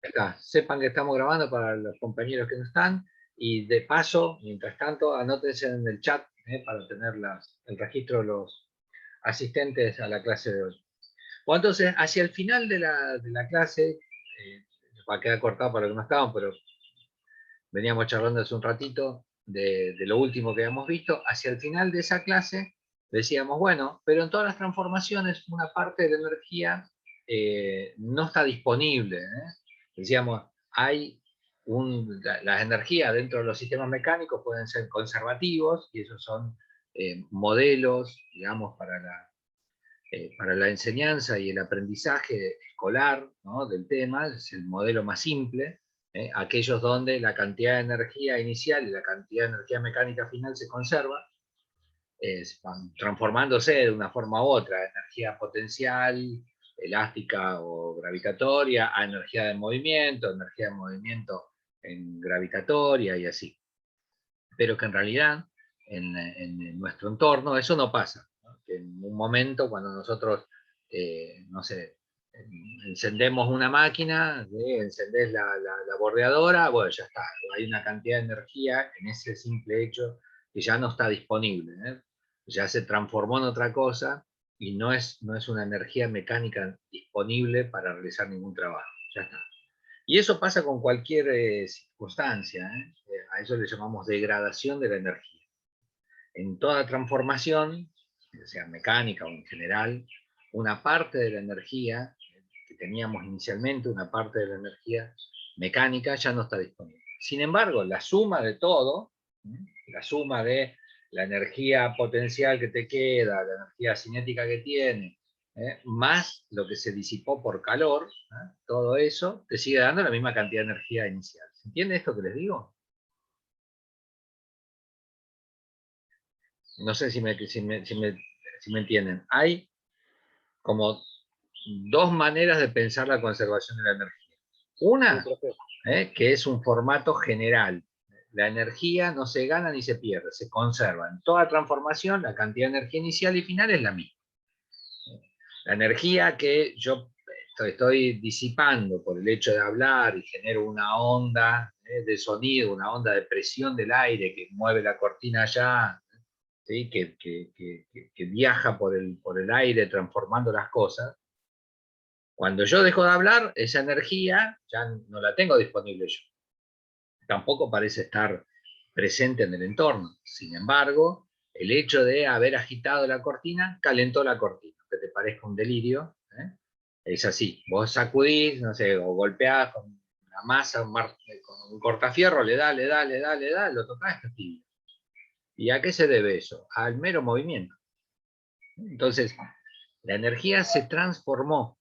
Está. Sepan que estamos grabando para los compañeros que no están y de paso, mientras tanto, anótense en el chat para tener el registro de los asistentes a la clase de hoy. Bueno, entonces, hacia el final de la clase, va a quedar cortado para los que no estaban, pero veníamos charlando hace un ratito de lo último que habíamos visto. Hacia el final de esa clase decíamos, bueno, pero en todas las transformaciones una parte de la energía no está disponible. Decíamos, las energías dentro de los sistemas mecánicos pueden ser conservativos, y esos son modelos, digamos, para la enseñanza y el aprendizaje escolar, ¿no?, del tema. Es el modelo más simple, aquellos donde la cantidad de energía inicial y la cantidad de energía mecánica final se conserva, van transformándose de una forma u otra, energía potencial, elástica o gravitatoria, a energía de movimiento en gravitatoria y así. Pero que en realidad en nuestro entorno eso no pasa, ¿no? Que en un momento cuando nosotros, no sé, encendemos una máquina, encendés la bordeadora, bueno, ya está, hay una cantidad de energía en ese simple hecho que ya no está disponible, ya se transformó en otra cosa y no es una energía mecánica disponible para realizar ningún trabajo, ya está. Y eso pasa con cualquier circunstancia, a eso le llamamos degradación de la energía. En toda transformación, sea mecánica o en general, una parte de la energía que teníamos inicialmente, una parte de la energía mecánica ya no está disponible. Sin embargo, la suma de todo, la suma de la energía potencial que te queda, la energía cinética que tiene, más lo que se disipó por calor, todo eso te sigue dando la misma cantidad de energía inicial. ¿Se entiende esto que les digo? No sé si me entienden. Hay como dos maneras de pensar la conservación de la energía. Una, que es un formato general. La energía no se gana ni se pierde, se conserva. En toda transformación, la cantidad de energía inicial y final es la misma. La energía que yo estoy disipando por el hecho de hablar y genero una onda de sonido, una onda de presión del aire que mueve la cortina allá, ¿sí?, que viaja por el aire transformando las cosas. Cuando yo dejo de hablar, esa energía ya no la tengo disponible yo. Tampoco parece estar presente en el entorno. Sin embargo, el hecho de haber agitado la cortina calentó la cortina. Que te parezca un delirio, es así. Vos sacudís, no sé, o golpeás con una masa, con un cortafierro, le da, lo tocás, está tibio. ¿Y a qué se debe eso? Al mero movimiento. Entonces, la energía se transformó.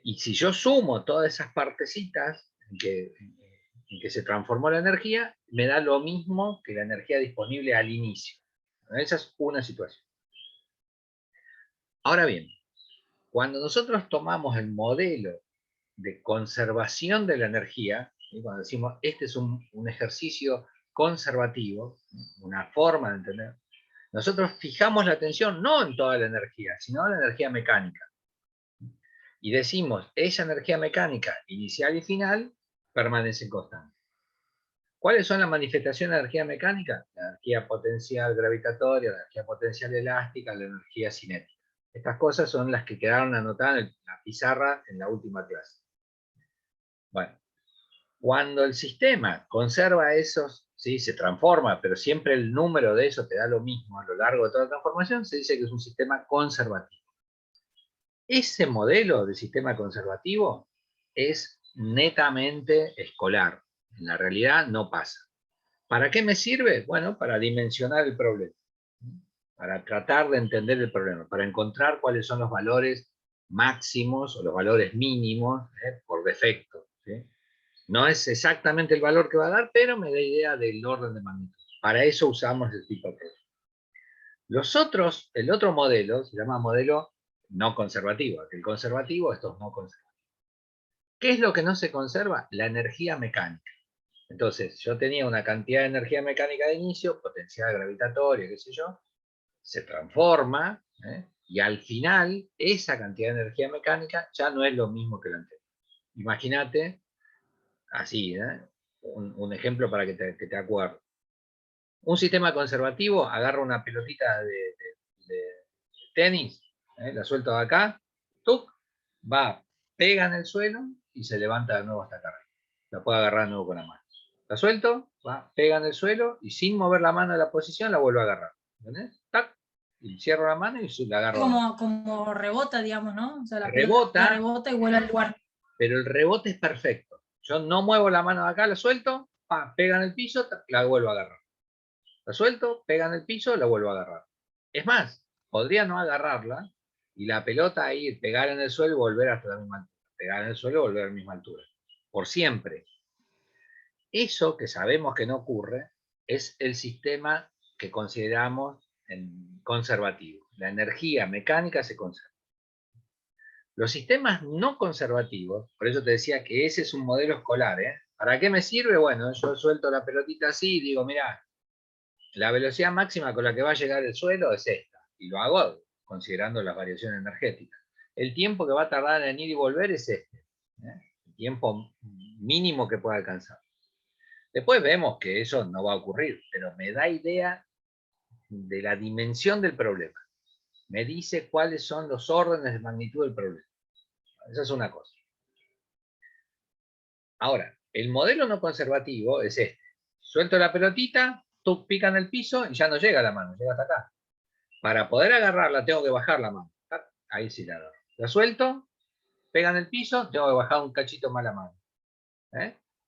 Y si yo sumo todas esas partecitas en que se transformó la energía, me da lo mismo que la energía disponible al inicio. Esa es una situación. Ahora bien, cuando nosotros tomamos el modelo de conservación de la energía, y cuando decimos este es un ejercicio conservativo, una forma de entender, nosotros fijamos la atención no en toda la energía, sino en la energía mecánica. Y decimos, esa energía mecánica inicial y final permanece constante. ¿Cuáles son las manifestaciones de energía mecánica? La energía potencial gravitatoria, la energía potencial elástica, la energía cinética. Estas cosas son las que quedaron anotadas en la pizarra en la última clase. Bueno, cuando el sistema conserva esos, ¿sí?, se transforma, pero siempre el número de eso te da lo mismo a lo largo de toda la transformación, se dice que es un sistema conservativo. Ese modelo de sistema conservativo es netamente escolar. En la realidad no pasa. ¿Para qué me sirve? Bueno, para dimensionar el problema, para tratar de entender el problema, para encontrar cuáles son los valores máximos o los valores mínimos por defecto, ¿sí? No es exactamente el valor que va a dar, pero me da idea del orden de magnitud. Para eso usamos el tipo de problema. El otro modelo se llama modelo no conservativo. El conservativo, estos no conservativos. ¿Qué es lo que no se conserva? La energía mecánica. Entonces, yo tenía una cantidad de energía mecánica de inicio, potencial gravitatoria, qué sé yo, se transforma, Y al final, esa cantidad de energía mecánica ya no es lo mismo que la anterior. Imagínate, así, un ejemplo para que te acuerdes. Un sistema conservativo agarra una pelotita de tenis, la suelto de acá, ¡tuc! Va, pega en el suelo y se levanta de nuevo hasta acá arriba. La puede agarrar de nuevo con la mano. La suelto, va, pega en el suelo y sin mover la mano de la posición la vuelvo a agarrar. ¿Entendés? ¡Tac! Y cierro la mano y la agarro. Como rebota, digamos, ¿no? O sea, la rebota, pelota rebota y vuelve al lugar. Pero el rebote es perfecto. Yo no muevo la mano de acá, la suelto, pega en el piso, la vuelvo a agarrar. La suelto, pega en el piso, la vuelvo a agarrar. Es más, podría no agarrarla y la pelota ahí pegar en el suelo y volver hasta la misma altura. Pegar en el suelo y volver a la misma altura. Por siempre. Eso que sabemos que no ocurre es el sistema que consideramos conservativo. La energía mecánica se conserva. Los sistemas no conservativos, por eso te decía que ese es un modelo escolar, ¿eh? ¿Para qué me sirve? Bueno, yo suelto la pelotita así y digo, mira, la velocidad máxima con la que va a llegar el suelo es esta. Y lo hago considerando las variaciones energéticas. El tiempo que va a tardar en ir y volver es este. El tiempo mínimo que pueda alcanzar. Después vemos que eso no va a ocurrir, pero me da idea de la dimensión del problema. Me dice cuáles son los órdenes de magnitud del problema. Esa es una cosa. Ahora, el modelo no conservativo es este. Suelto la pelotita, tú pica en el piso y ya no llega la mano, llega hasta acá. Para poder agarrarla tengo que bajar la mano. Ahí sí la agarro. La suelto, pega en el piso, tengo que bajar un cachito más la mano.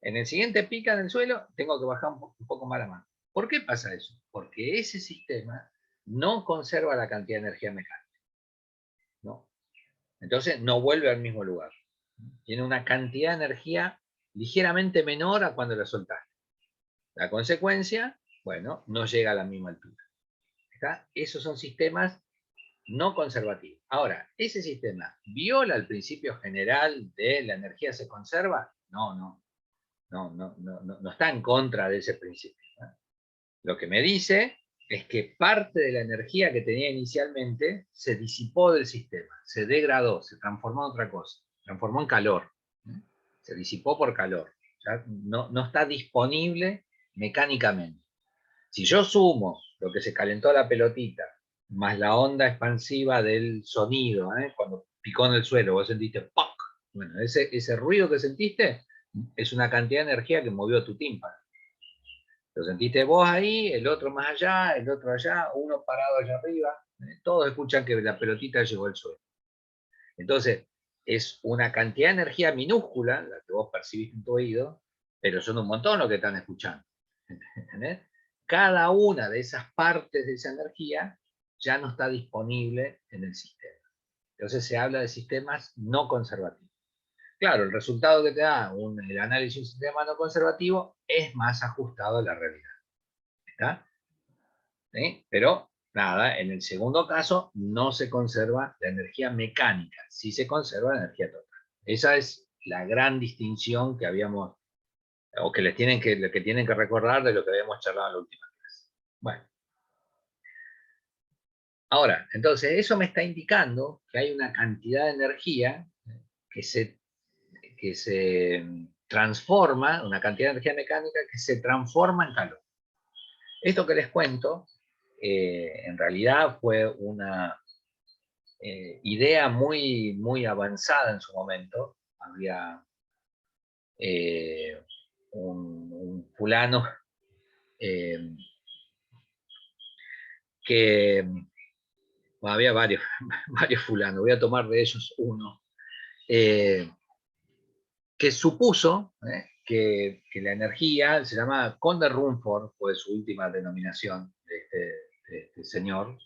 En el siguiente pica en el suelo, tengo que bajar un poco más la mano. ¿Por qué pasa eso? Porque ese sistema no conserva la cantidad de energía mecánica. ¿No? Entonces no vuelve al mismo lugar. Tiene una cantidad de energía ligeramente menor a cuando la soltaste. La consecuencia, bueno, no llega a la misma altura. ¿Está? Esos son sistemas no conservativos. Ahora, ¿ese sistema viola el principio general de la energía se conserva? No está en contra de ese principio. Lo que me dice es que parte de la energía que tenía inicialmente se disipó del sistema, se degradó, se transformó en otra cosa, se transformó en calor, se disipó por calor, ya no está disponible mecánicamente. Si yo sumo lo que se calentó la pelotita, más la onda expansiva del sonido, cuando picó en el suelo, vos sentiste ¡poc! Bueno, ese ruido que sentiste es una cantidad de energía que movió tu tímpano. Lo sentiste vos ahí, el otro más allá, el otro allá, uno parado allá arriba. Todos escuchan que la pelotita llegó al suelo. Entonces, es una cantidad de energía minúscula, la que vos percibiste en tu oído, pero son un montón los que están escuchando. ¿Entendés? Cada una de esas partes de esa energía ya no está disponible en el sistema. Entonces se habla de sistemas no conservativos. Claro, el resultado que te da el análisis de un sistema no conservativo es más ajustado a la realidad. ¿Está? ¿Sí? Pero, nada, en el segundo caso no se conserva la energía mecánica, sí se conserva la energía total. Esa es la gran distinción que habíamos, o que tienen que recordar de lo que habíamos charlado en la última clase. Bueno. Ahora, entonces, eso me está indicando que hay una cantidad de energía que se transforma, una cantidad de energía mecánica que se transforma en calor. Esto que les cuento, en realidad fue una idea muy avanzada en su momento. Había un fulano que, bueno, había varios fulanos, voy a tomar de ellos uno, que supuso que la energía, se llama Conde Rumford, fue su última denominación de este señor,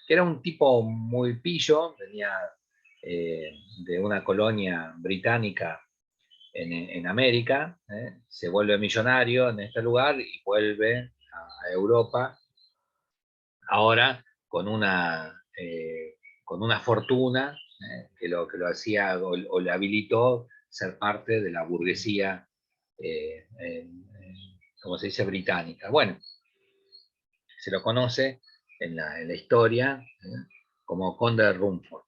que era un tipo muy pillo, venía de una colonia británica en América, se vuelve millonario en este lugar y vuelve a Europa, ahora con una fortuna que lo hacía o le habilitó ser parte de la burguesía, como se dice, británica. Bueno, se lo conoce en la historia como conde de Rumford.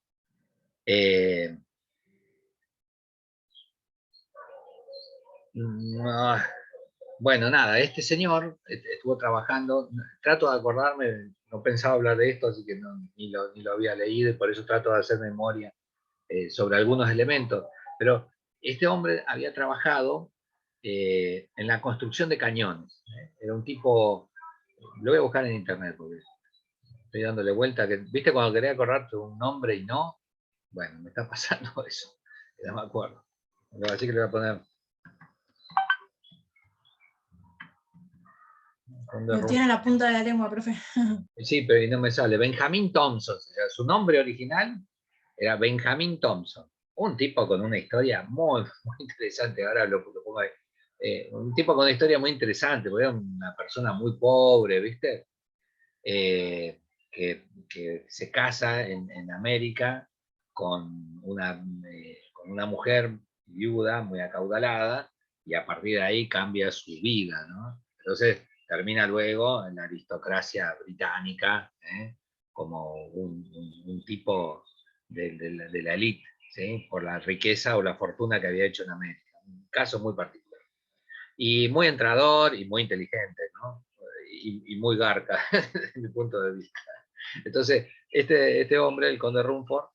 Bueno, nada, este señor estuvo trabajando, trato de acordarme, no pensaba hablar de esto, así que ni lo había leído, y por eso trato de hacer memoria sobre algunos elementos, pero este hombre había trabajado en la construcción de cañones. Era un tipo, lo voy a buscar en internet porque estoy dándole vuelta, que, ¿viste cuando quería acordarte un nombre y no? Bueno, me está pasando eso, no me acuerdo. Así que le voy a poner... Lo tiene en la punta de la lengua, profe. Sí, pero no me sale. Benjamin Thompson, o sea, su nombre original era Benjamin Thompson. Un tipo con una historia muy interesante. Ahora lo pongo ahí. Un tipo con una historia muy interesante, porque era una persona muy pobre, ¿viste? Que se casa en América con una mujer viuda muy acaudalada, y a partir de ahí cambia su vida, ¿no? Entonces termina luego en la aristocracia británica, como un tipo de la élite, ¿sí? Por la riqueza o la fortuna que había hecho en América. Un caso muy particular. Y muy entrador y muy inteligente, ¿no? Y muy garca, desde mi punto de vista. Entonces, este hombre, el conde Rumford,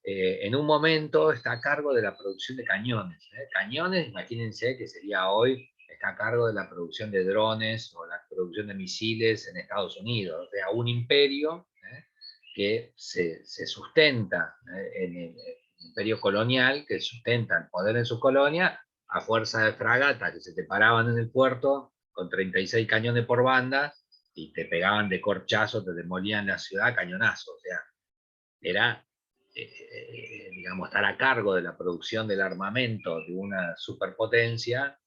en un momento está a cargo de la producción de cañones. Cañones, imagínense que sería hoy, está a cargo de la producción de drones o la producción de misiles en Estados Unidos. O sea, un imperio que se sustenta en el imperio colonial, que sustenta el poder en su colonia a fuerza de fragatas que se te paraban en el puerto con 36 cañones por banda y te pegaban de corchazo, te demolían la ciudad a cañonazo. O sea, era, digamos, estar a cargo de la producción del armamento de una superpotencia,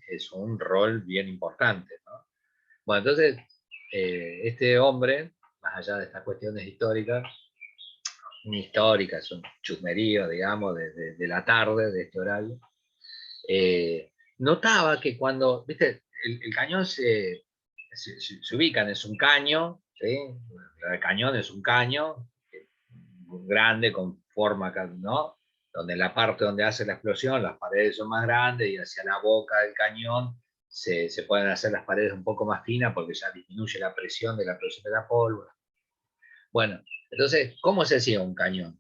es un rol bien importante, ¿no? Bueno, entonces, este hombre, más allá de estas cuestiones históricas, es un chusmerío, digamos, de la tarde, de este horario, notaba que cuando, viste, el cañón se ubican, es un caño, ¿sí? El cañón es un caño grande con forma, ¿no? Donde la parte donde hace la explosión, las paredes son más grandes y hacia la boca del cañón se pueden hacer las paredes un poco más finas porque ya disminuye la presión de la explosión de la pólvora. Bueno, entonces, ¿cómo se hacía un cañón?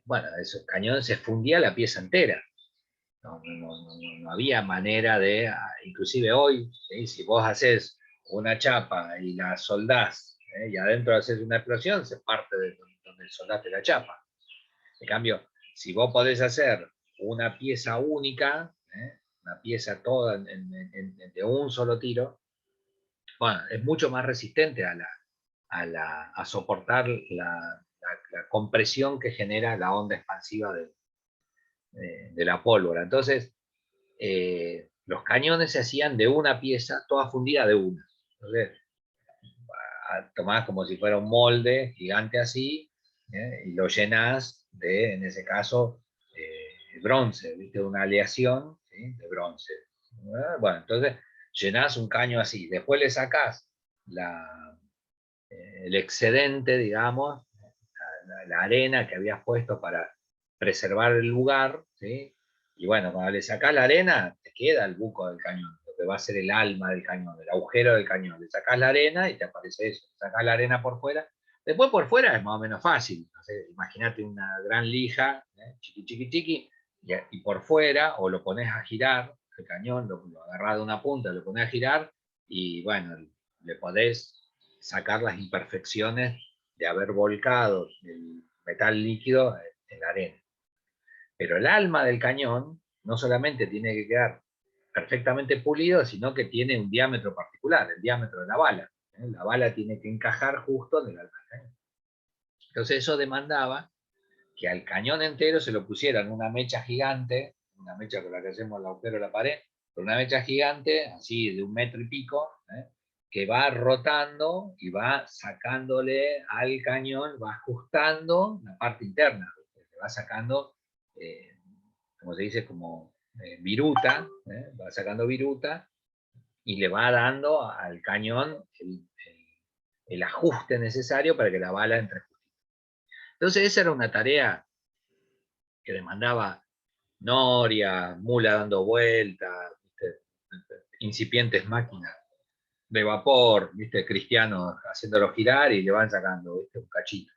Bueno, esos cañones se fundía la pieza entera. No había manera de, inclusive hoy, ¿sí? Si vos haces una chapa y la soldás, y adentro haces una explosión, se parte de donde soldaste la chapa. En cambio, si vos podés hacer una pieza única, una pieza toda de un solo tiro, bueno, es mucho más resistente a soportar la compresión que genera la onda expansiva de la pólvora. Entonces, los cañones se hacían de una pieza, toda fundida de una. Entonces, tomás como si fuera un molde gigante así, y lo llenás de, en ese caso, bronce, ¿viste? Una aleación, ¿sí? De bronce. Bueno, entonces llenás un caño así, después le sacás el excedente, digamos, la arena que habías puesto para preservar el lugar, ¿sí? Y bueno, cuando le sacás la arena, te queda el buco del cañón, lo que va a ser el alma del cañón, el agujero del cañón. Le sacás la arena y te aparece eso. Le sacás la arena por fuera. Después por fuera es más o menos fácil. No sé, imagínate una gran lija, chiqui, chiqui, chiqui, y por fuera, o lo pones a girar, el cañón, lo agarrás de una punta, lo pones a girar, y bueno, le podés sacar las imperfecciones de haber volcado el metal líquido en la arena. Pero el alma del cañón no solamente tiene que quedar perfectamente pulido, sino que tiene un diámetro particular, el diámetro de la bala. La bala tiene que encajar justo en el alma del cañón. Entonces eso demandaba que al cañón entero se lo pusieran una mecha gigante, una mecha con la que hacemos el agujero de la pared, pero una mecha gigante, así de 1,5 metros, que va rotando y va sacándole al cañón, va ajustando la parte interna, le va sacando, como se dice, como viruta, va sacando viruta y le va dando al cañón el ajuste necesario para que la bala entre justito. Entonces esa era una tarea que demandaba noria, mula dando vueltas, incipientes máquinas de vapor, ¿viste? Cristianos haciéndolo girar y le van sacando, ¿viste? Un cachito.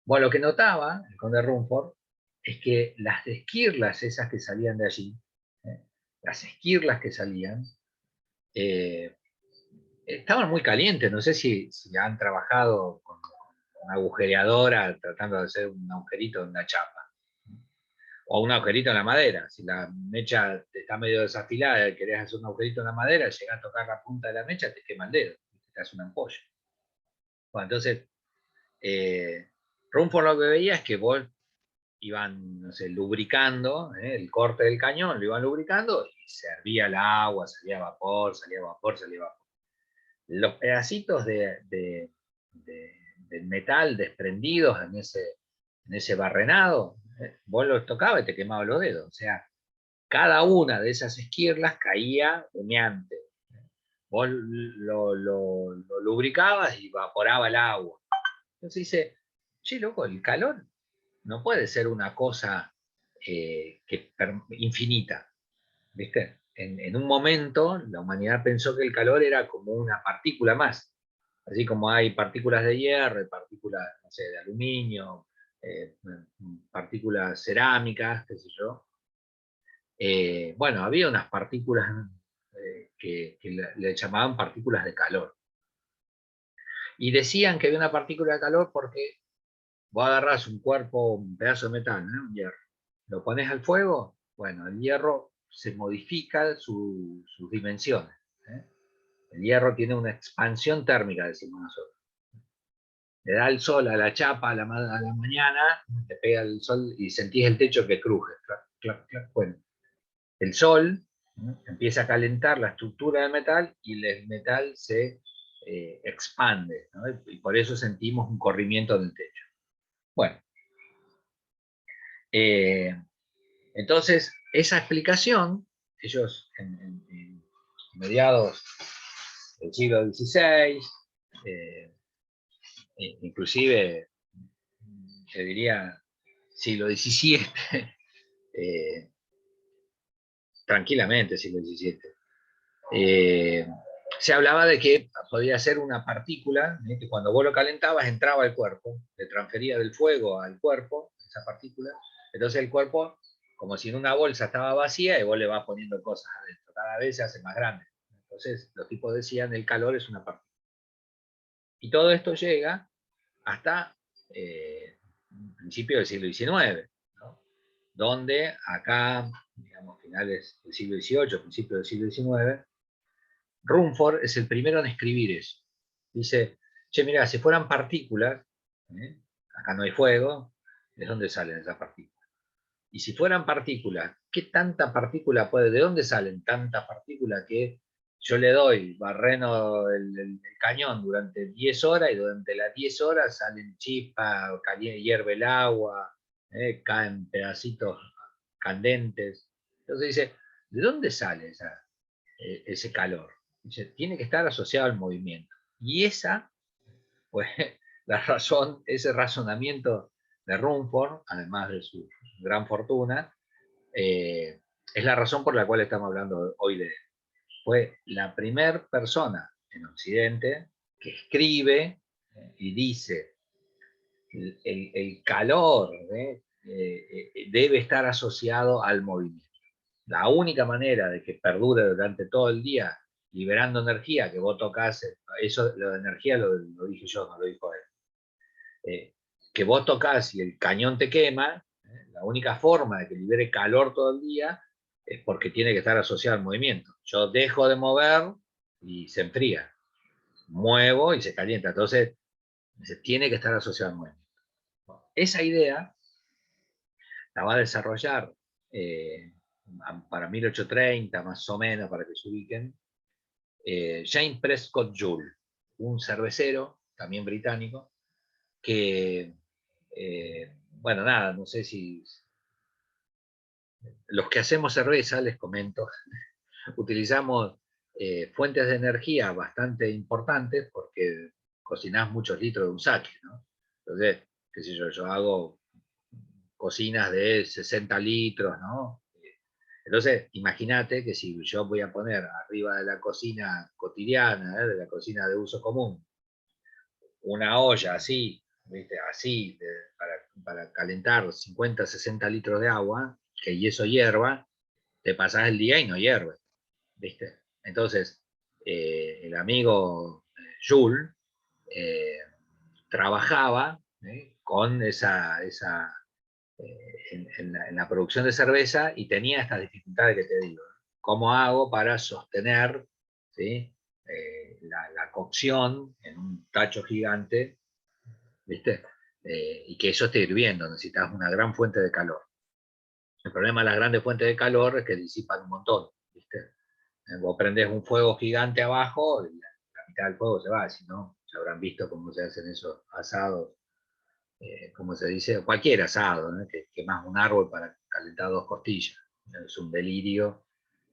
Bueno, lo que notaba el conde Rumford es que las esquirlas esas que salían de allí, las esquirlas que salían, estaban muy calientes. No sé si han trabajado con una agujereadora tratando de hacer un agujerito en una chapa. O un agujerito en la madera. Si la mecha está medio desafilada y querés hacer un agujerito en la madera, llegás a tocar la punta de la mecha, te quema el dedo, te hace una ampolla. Bueno, entonces, Rumford lo que veía es que vos iban, no sé, lubricando, el corte del cañón, lo iban lubricando y servía el agua, salía vapor, salía vapor, salía vapor. Los pedacitos del metal desprendidos en ese barrenado, vos los tocabas y te quemaba los dedos. O sea, cada una de esas esquirlas caía humeante. Vos lo lubricabas y evaporaba el agua. Entonces dice, che, loco, el calor no puede ser una cosa infinita, ¿viste? En un momento la humanidad pensó que el calor era como una partícula más, así como hay partículas de hierro, partículas, no sé, de aluminio, partículas cerámicas, qué sé yo. Bueno, había unas partículas que le llamaban partículas de calor. Y decían que había una partícula de calor porque vos agarrás un cuerpo, un pedazo de metal, un hierro, lo pones al fuego, bueno, el hierro se modifica sus dimensiones. El hierro tiene una expansión térmica, decimos nosotros. Le da el sol a la chapa a la mañana, te pega el sol y sentís el techo que cruje. Clac, clac, clac. Bueno, el sol empieza a calentar la estructura del metal y el metal se expande, ¿no? Y por eso sentimos un corrimiento del techo. Bueno, entonces esa explicación, ellos en mediados del siglo XVI, inclusive, te diría, siglo XVII, tranquilamente siglo XVII, se hablaba de que podía ser una partícula, que cuando vos lo calentabas entraba al cuerpo, le transfería del fuego al cuerpo, esa partícula, entonces el cuerpo, como si en una bolsa estaba vacía, y vos le vas poniendo cosas adentro, cada vez se hace más grande. Entonces los tipos decían, el calor es una partícula. Y todo esto llega hasta principios del siglo XIX, ¿no? Donde acá, digamos, finales del siglo XVIII, principios del siglo XIX, Rumford es el primero en escribir eso. Dice, che, mira, si fueran partículas, acá no hay fuego, ¿de dónde salen esas partículas? Y si fueran partículas, ¿qué tanta partícula puede? ¿De dónde salen tantas partículas que yo le doy, barreno el cañón durante 10 horas y durante las 10 horas salen chispas, hierve el agua, caen pedacitos candentes? Entonces dice, ¿de dónde sale ese calor? Dice, tiene que estar asociado al movimiento. Y esa, pues, la razón, ese razonamiento de Rumford, además de su gran fortuna, es la razón por la cual estamos hablando hoy de él. Fue la primera persona en Occidente que escribe y dice el calor debe estar asociado al movimiento. La única manera de que perdure durante todo el día liberando energía, que vos tocás, eso lo de energía lo dije yo, no lo dijo él, que vos tocas y el cañón te quema, la única forma de que libere calor todo el día es porque tiene que estar asociado al movimiento. Yo dejo de mover y se enfría. Muevo y se calienta. Entonces, tiene que estar asociado al movimiento. Bueno, esa idea la va a desarrollar para 1830, más o menos, para que se ubiquen, James Prescott Joule, un cervecero, también británico, que bueno, nada, no sé si los que hacemos cerveza, les comento, utilizamos fuentes de energía bastante importantes porque cocinás muchos litros de un sake, ¿no? Entonces, qué sé yo hago cocinas de 60 litros, ¿no? Entonces, imagínate que si yo voy a poner arriba de la cocina cotidiana, de la cocina de uso común, una olla así, ¿viste? Así, para calentar 50, 60 litros de agua, y eso hierva, te pasás el día y no hierve, ¿viste? Entonces, el amigo Jules trabajaba con en la producción de cerveza y tenía estas dificultades que te digo. ¿Cómo hago para sostener, ¿sí? La cocción en un tacho gigante, ¿viste? Y que eso esté hirviendo, necesitas una gran fuente de calor. El problema de las grandes fuentes de calor es que disipan un montón, ¿viste? Vos prendés un fuego gigante abajo, y la mitad del fuego se va, si no, ya habrán visto cómo se hacen esos asados, como se dice, cualquier asado, ¿no? Que quemás un árbol para calentar 2 costillas. Es un delirio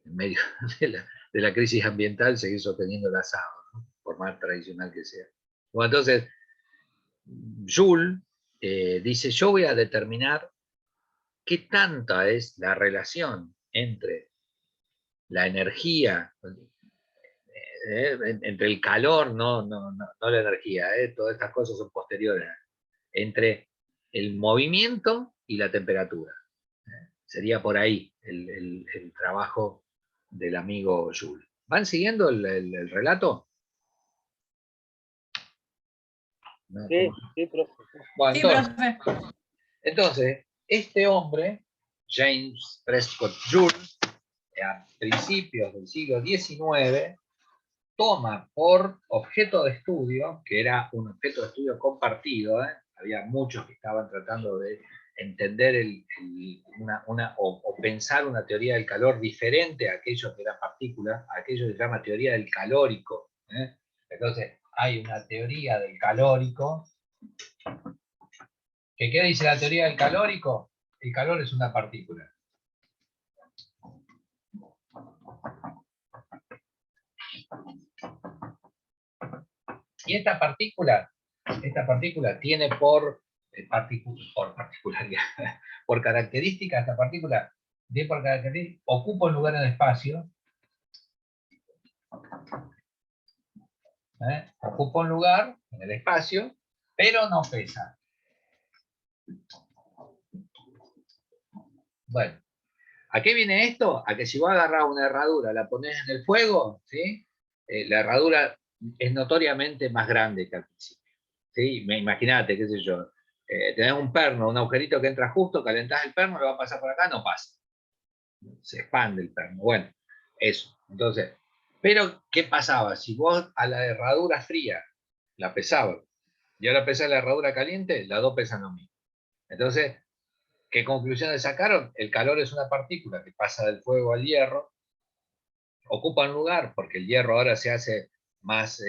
en medio de la crisis ambiental seguir sosteniendo el asado, ¿no? Por más tradicional que sea. Bueno, entonces, Jules dice, yo voy a determinar qué tanta es la relación entre la energía, entre el calor, no la energía, todas estas cosas son posteriores, entre el movimiento y la temperatura. Sería por ahí el trabajo del amigo Jules. ¿Van siguiendo el relato? ¿No? Sí, sí, profe. Bueno, Sí, profe. entonces, este hombre, James Prescott Joule, a principios del siglo XIX, toma por objeto de estudio, que era un objeto de estudio compartido, había muchos que estaban tratando de entender o pensar una teoría del calor diferente a aquello que era partícula, a aquello que se llama teoría del calórico. Entonces, hay una teoría del calórico. ¿Qué dice la teoría del calórico? El calor es una partícula. Y esta partícula tiene por particularidad, por característica, esta partícula ocupa un lugar en el espacio, ocupa un lugar en el espacio, pero no pesa. Bueno, ¿a qué viene esto? A que si vos agarrás una herradura, la ponés en el fuego, ¿sí? La herradura es notoriamente más grande que al principio. ¿Sí? Imagínate, qué sé yo, tenés un perno, un agujerito que entra justo, calentás el perno, lo va a pasar por acá, no pasa. Se expande el perno. Bueno, eso. Entonces, pero ¿qué pasaba? Si vos a la herradura fría la pesabas y ahora pesás la herradura caliente, las dos pesan lo mismo. Entonces, ¿qué conclusiones sacaron? El calor es una partícula que pasa del fuego al hierro, ocupa un lugar porque el hierro ahora se hace más,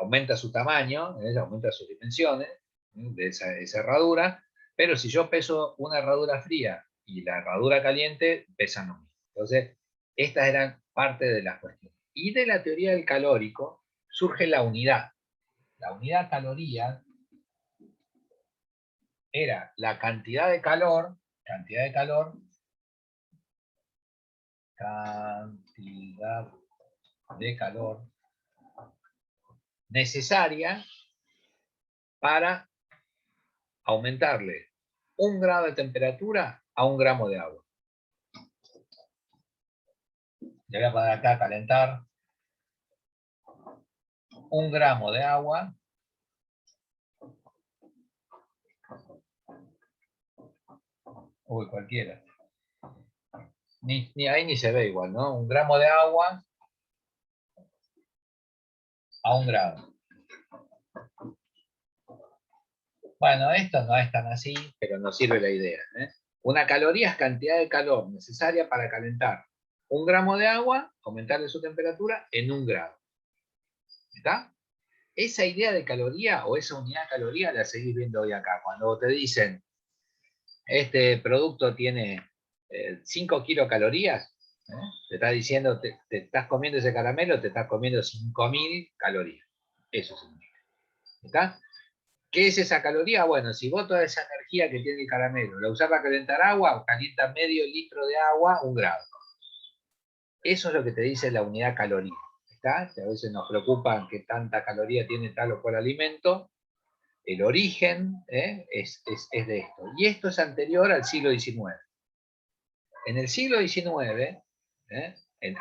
aumenta su tamaño, aumenta sus dimensiones de esa herradura, pero si yo peso una herradura fría y la herradura caliente, pesan lo mismo. Entonces, estas eran parte de las cuestiones. Y de la teoría del calórico surge la unidad. La unidad caloría era la cantidad de calor necesaria para aumentarle 1 grado de temperatura a 1 gramo de agua. Le voy a poner acá a calentar 1 gramo de agua cualquiera. Ni ahí ni se ve igual, ¿no? 1 gramo de agua a 1 grado. Bueno, esto no es tan así, pero nos sirve la idea. Una caloría es cantidad de calor necesaria para calentar 1 gramo de agua, aumentarle su temperatura en 1 grado. ¿Está? Esa idea de caloría o esa unidad de caloría la seguís viendo hoy acá. Cuando te dicen, este producto tiene 5 kilocalorías, te está diciendo, te estás comiendo ese caramelo, te estás comiendo 5.000 calorías. Eso significa. ¿Está? ¿Qué es esa caloría? Bueno, si vos toda esa energía que tiene el caramelo la usás para calentar agua, calienta medio litro de agua, 1 grado. Eso es lo que te dice la unidad caloría. ¿Está? Que a veces nos preocupa que tanta caloría tiene tal o cual alimento. El origen es de esto. Y esto es anterior al siglo XIX. En el siglo XIX,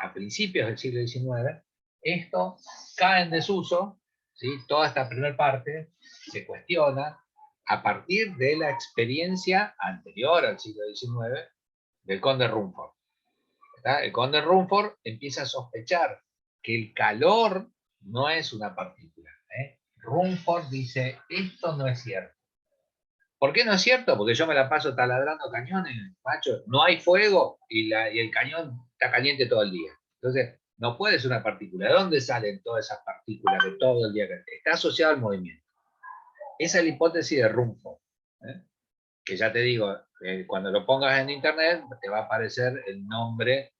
a principios del siglo XIX, esto cae en desuso, ¿sí? Toda esta primera parte se cuestiona a partir de la experiencia anterior al siglo XIX del conde Rumford. ¿Está? El conde Rumford empieza a sospechar que el calor no es una partícula. Rumford dice, esto no es cierto. ¿Por qué no es cierto? Porque yo me la paso taladrando cañones, macho. No hay fuego y el cañón está caliente todo el día. Entonces, no puede ser una partícula. ¿De dónde salen todas esas partículas de todo el día? Está asociado al movimiento. Esa es la hipótesis de Rumford. Que ya te digo, cuando lo pongas en internet, te va a aparecer el nombre,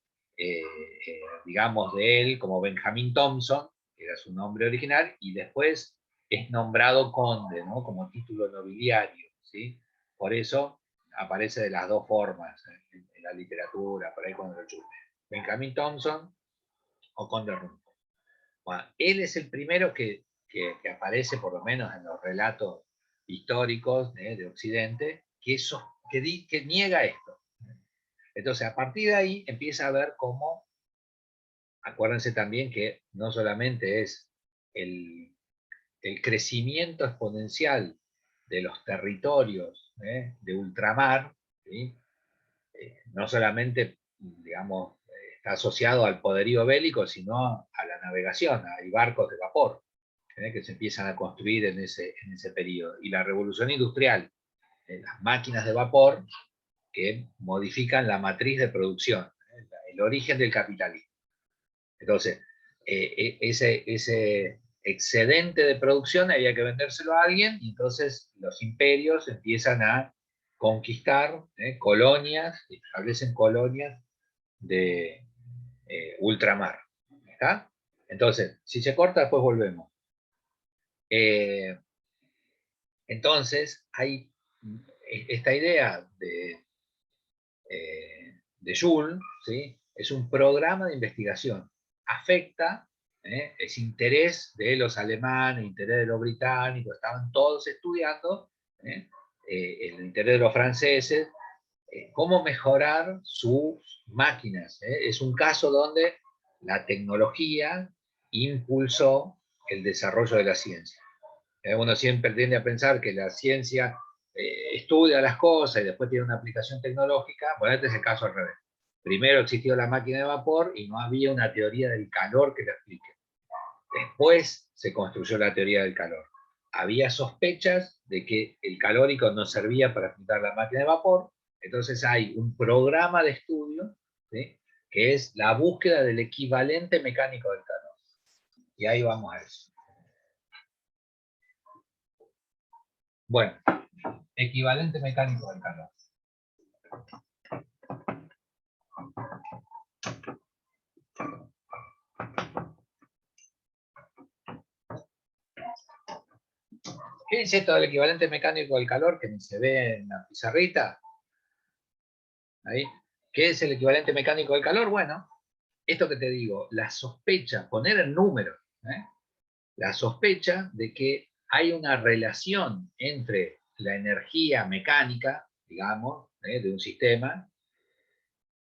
digamos, de él, como Benjamin Thompson, que era su nombre original, y después es nombrado conde, ¿no? Como título nobiliario, ¿sí? Por eso aparece de las dos formas en la literatura, por ahí cuando lo chute. Benjamin Thompson o conde Rumford. Bueno, él es el primero que aparece, por lo menos en los relatos históricos de Occidente, que niega esto. Entonces, a partir de ahí empieza a ver cómo, acuérdense también que no solamente es el crecimiento exponencial de los territorios de ultramar, ¿sí? No solamente, digamos, está asociado al poderío bélico, sino a la navegación. Hay barcos de vapor que se empiezan a construir en ese periodo. Y la revolución industrial, las máquinas de vapor que modifican la matriz de producción, el origen del capitalismo. Entonces, ese excedente de producción había que vendérselo a alguien, y entonces los imperios empiezan a conquistar colonias, establecen colonias de ultramar. ¿Está? Entonces, si se corta, después volvemos. Entonces, hay esta idea de Joule, ¿sí? Es un programa de investigación. Afecta, es interés de los alemanes, interés de los británicos, estaban todos estudiando, el interés de los franceses, cómo mejorar sus máquinas. Es un caso donde la tecnología impulsó el desarrollo de la ciencia. Uno siempre tiende a pensar que la ciencia estudia las cosas y después tiene una aplicación tecnológica. Bueno, este es el caso al revés. Primero existió la máquina de vapor y no había una teoría del calor que la explique. Después se construyó la teoría del calor. Había sospechas de que el calórico no servía para explicar la máquina de vapor, entonces hay un programa de estudio, ¿sí?, que es la búsqueda del equivalente mecánico del calor. Y ahí vamos a eso. Bueno, equivalente mecánico del calor. ¿Qué es esto del equivalente mecánico del calor que se ve en la pizarrita? Ahí. ¿Qué es el equivalente mecánico del calor? Bueno, esto que te digo, la sospecha, poner en números, la sospecha de que hay una relación entre la energía mecánica, digamos, de un sistema,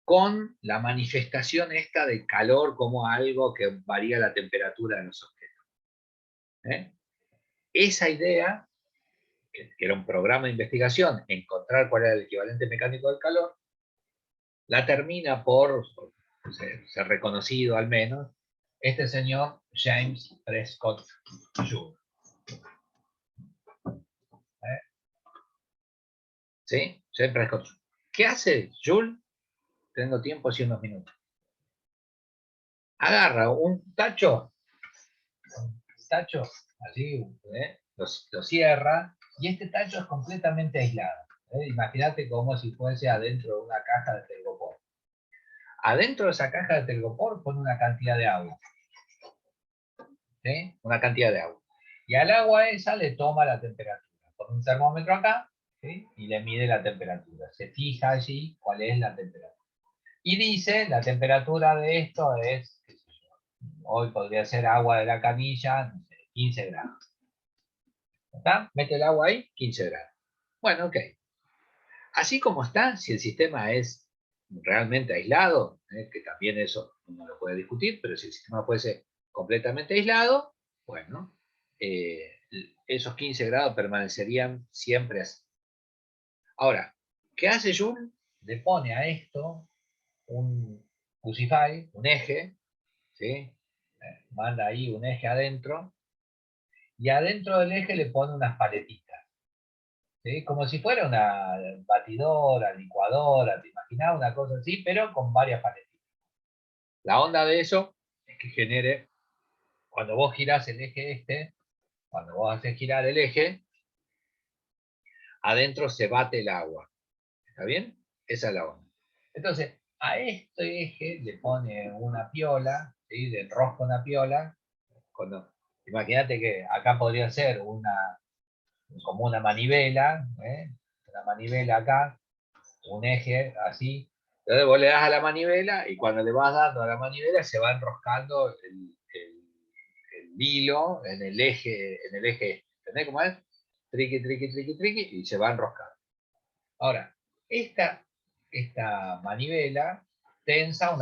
con la manifestación esta de calor como algo que varía la temperatura de los objetos. Esa idea, que era un programa de investigación, encontrar cuál era el equivalente mecánico del calor, la termina por ser reconocido al menos este señor James Prescott Joule. ¿Sí? James Prescott Joule. ¿Qué hace Joule? Tengo tiempo, así unos minutos. Agarra un tacho, así, lo cierra, y este tacho es completamente aislado. Imagínate como si fuese adentro de una caja de telgopor. Adentro de esa caja de telgopor pone una cantidad de agua. ¿Sí? Una cantidad de agua. Y al agua esa le toma la temperatura. Pone un termómetro acá, ¿sí? Y le mide la temperatura. Se fija allí cuál es la temperatura. Y dice, la temperatura de esto es, qué sé yo, hoy podría ser agua de la canilla, no sé, 15 grados. ¿Está? Mete el agua ahí, 15 grados. Bueno, ok. Así como está, si el sistema es realmente aislado, que también eso uno lo puede discutir, pero si el sistema puede ser completamente aislado, bueno, esos 15 grados permanecerían siempre así. Ahora, ¿qué hace Joule? Le pone a esto un Crucify, un eje, ¿sí? Manda ahí un eje adentro, y adentro del eje le pone unas paletitas, ¿sí? Como si fuera una batidora, licuadora, te imaginás una cosa así, pero con varias paletitas. La onda de eso es que genere, cuando vos girás el eje este, cuando vos haces girar el eje, adentro se bate el agua. ¿Está bien? Esa es la onda. Entonces, a este eje le pone una piola, ¿sí? Le enrosca una piola. Imagínate que acá podría ser como una manivela, una manivela acá, un eje así. Entonces vos le das a la manivela y cuando le vas dando a la manivela se va enroscando el hilo en el eje. ¿Entendés cómo es? Triqui, triqui, triqui, triqui, y se va enroscando. Ahora, esta manivela tensa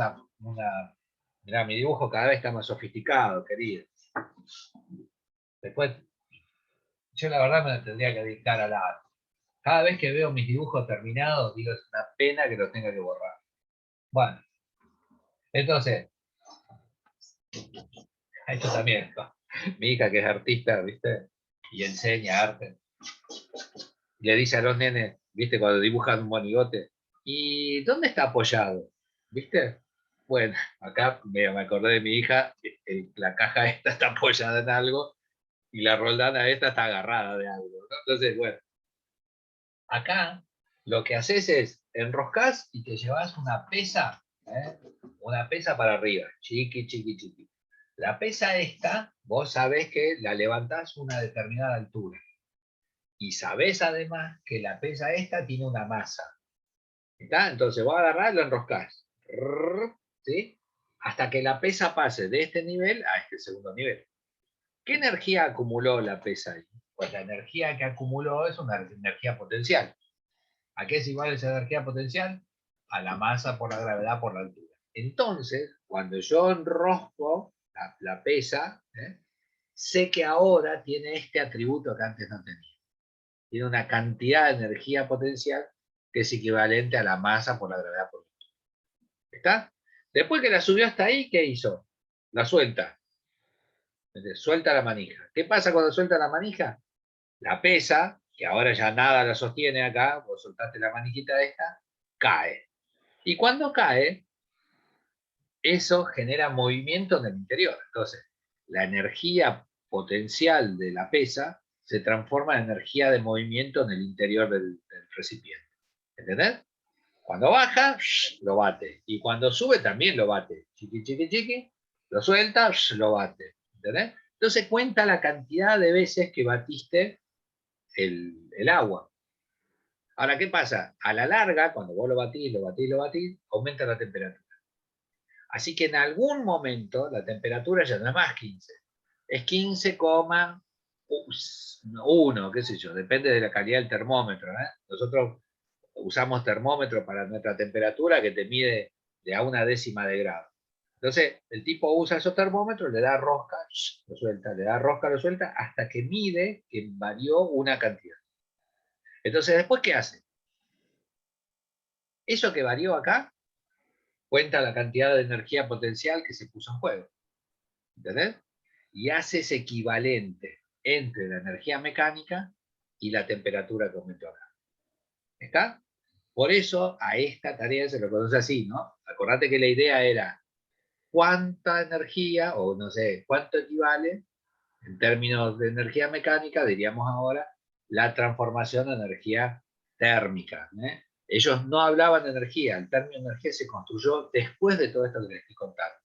mirá, mi dibujo cada vez está más sofisticado, querido. Después, yo la verdad me tendría que dedicar al arte. Cada vez que veo mis dibujos terminados, digo, es una pena que los tenga que borrar. Bueno, entonces, esto también, ¿no? Mi hija que es artista, ¿viste? Y enseña arte. Y le dice a los nenes, ¿viste? Cuando dibujan un monigote, ¿y dónde está apoyado? ¿Viste? Bueno, acá me acordé de mi hija, la caja esta está apoyada en algo y la roldana esta está agarrada de algo, ¿no? Entonces, bueno, acá lo que haces es enroscas y te llevas una pesa para arriba, chiqui, chiqui, chiqui. La pesa esta, vos sabés que la levantás a una determinada altura. Y sabés además que la pesa esta tiene una masa. ¿Está? Entonces vos agarrás y lo enroscás. ¿Sí? Hasta que la pesa pase de este nivel a este segundo nivel. ¿Qué energía acumuló la pesa ahí? Pues la energía que acumuló es una energía potencial. ¿A qué es igual esa energía potencial? A la masa por la gravedad por la altura. Entonces, cuando yo enrosco la pesa, sé que ahora tiene este atributo que antes no tenía. Tiene una cantidad de energía potencial que es equivalente a la masa por la gravedad por la altura. ¿Está? Después que la subió hasta ahí, ¿qué hizo? La suelta. Entonces, suelta la manija. ¿Qué pasa cuando suelta la manija? La pesa, que ahora ya nada la sostiene acá, vos soltaste la manijita esta, cae. Y cuando cae, eso genera movimiento en el interior. Entonces, la energía potencial de la pesa se transforma en energía de movimiento en el interior del recipiente. ¿Entendés? Cuando baja, lo bate. Y cuando sube, también lo bate. Chiqui, chiqui, chiqui. Lo suelta, lo bate. ¿Entendés? Entonces cuenta la cantidad de veces que batiste el agua. Ahora, ¿qué pasa? A la larga, cuando vos lo batís, lo batís, lo batís, aumenta la temperatura. Así que en algún momento la temperatura ya no es más 15. Es 15,1, qué sé yo, depende de la calidad del termómetro. Nosotros usamos termómetro para nuestra temperatura que te mide de a una décima de grado. Entonces, el tipo usa esos termómetros, le da rosca, lo suelta, le da rosca, lo suelta, hasta que mide que varió una cantidad. Entonces, ¿después qué hace? Eso que varió acá cuenta la cantidad de energía potencial que se puso en juego. ¿Entendés? Y hace ese equivalente entre la energía mecánica y la temperatura que aumentó acá. ¿Está? Por eso a esta tarea se lo conoce así, ¿no? Acordate que la idea era cuánta energía, o no sé, cuánto equivale, en términos de energía mecánica, diríamos ahora, la transformación de energía térmica. Ellos no hablaban de energía, el término energía se construyó después de todo esto que les estoy contando.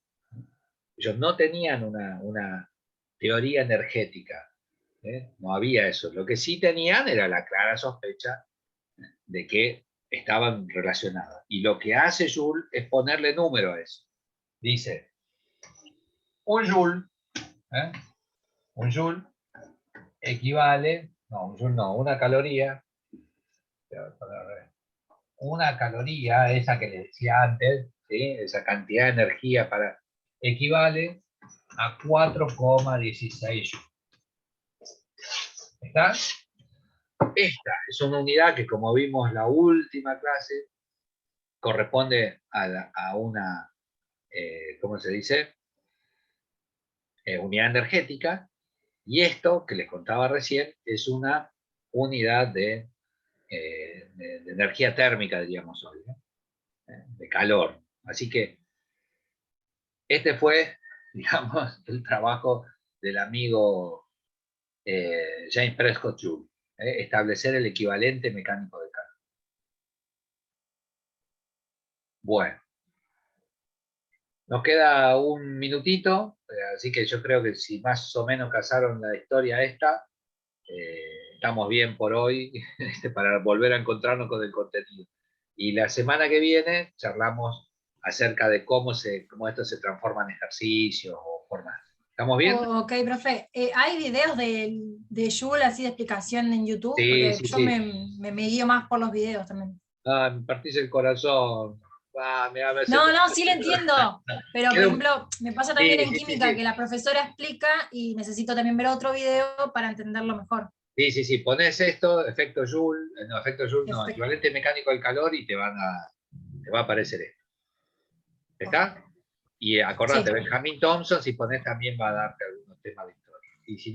Ellos no tenían una teoría energética. No había eso. Lo que sí tenían era la clara sospecha de que estaban relacionadas. Y lo que hace Joule es ponerle número a eso. Dice, un Joule, un Joule equivale, no, un Joule no, una caloría, esa que les decía antes, ¿sí? Esa cantidad de energía equivale a 4,16 Joules. ¿Está? Esta es una unidad que, como vimos la última clase, corresponde a una, ¿cómo se dice? Unidad energética, y esto que les contaba recién es una unidad de energía térmica, diríamos hoy, de calor. Así que este fue, digamos, el trabajo del amigo James Prescott Joule, establecer el equivalente mecánico de calor. Bueno, nos queda un minutito, así que yo creo que si más o menos casaron la historia esta, estamos bien por hoy para volver a encontrarnos con el contenido. Y la semana que viene charlamos acerca de cómo esto se transforma en ejercicios o formas. ¿Estamos bien? Ok, profe. ¿Hay videos de Joule así de explicación en YouTube? Sí, Porque sí, yo sí. me guío más por los videos también. Ah, me partís el corazón. Ah, No, sí lo entiendo. Pero, por ejemplo, me pasa también Sí, en sí, sí, química sí. que la profesora explica y necesito también ver otro video para entenderlo mejor. Sí, sí, sí. Pones esto, efecto Joule, no, Perfecto. equivalente mecánico del calor y te va a aparecer esto. ¿Está? Y acordate, Sí. Benjamin Thompson, si pones también va a darte algunos temas de historia. Y si